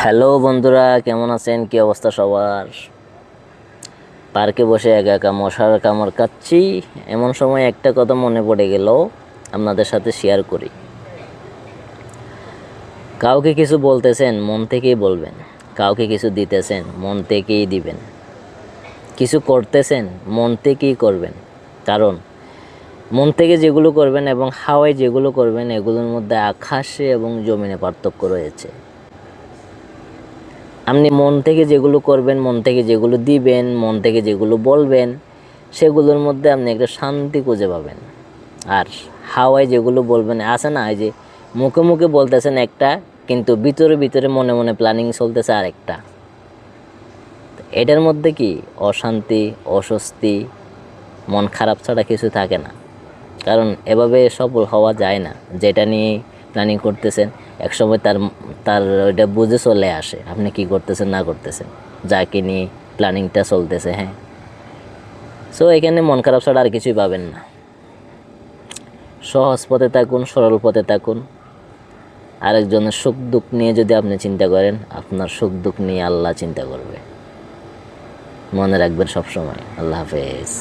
Hello বন্ধুরা, কেমন আছেন? কি অবস্থা সবার? পার্কে বসে একা একা মশার কামড় খাচ্ছি। এমন সময় একটা কথা মনে পড়ে গেল, আপনাদের সাথে শেয়ার করি। কাউকে কিছু বলতেছেন, মন থেকেই বলবেন। কাউকে কিছু দিতেছেন, মন থেকেই দিবেন। কিছু করতেছেন, মন থেকেই করবেন। কারণ মন থেকে যেগুলো করবেন এবং হাওয়ায় যেগুলো করবেন, এগুলোর মধ্যে আকাশে এবং জমিনে পার্থক্য রয়েছে। আপনি মন থেকে যেগুলো করবেন, মন থেকে যেগুলো দিবেন, মন থেকে যেগুলো বলবেন, সেগুলোর মধ্যে আপনি একটা শান্তি খুঁজে পাবেন। আর হাওয়ায় যেগুলো বলবেন, আছে না, এই যে মুখে মুখে বলতেছেন একটা, কিন্তু ভিতরে ভিতরে মনে মনে প্ল্যানিং চলতেছে আরেকটা। এটার মধ্যে কি অশান্তি, অস্বস্তি, মন খারাপ ছাড়া কিছু থাকে না। কারণ এভাবে সফল হওয়া যায় না। যেটা নিয়ে প্ল্যানিং করতেছেন, একসময় তার তার ওইটা বুঝে চলে আসে আপনি কি করতেছেন না করতেছেন, যাকে নিয়ে প্ল্যানিংটা চলতেছে। হ্যাঁ, সো এখানে মন খারাপ ছাড়া আর কিছুই পাবেন না। সহজ পথে থাকুন, সরল পথে থাকুন। আরেকজনের সুখ দুঃখ নিয়ে যদি আপনি চিন্তা করেন, আপনার সুখ দুঃখ নিয়ে আল্লাহ চিন্তা করবে। মনে রাখবেন সবসময়। আল্লাহ হাফেজ।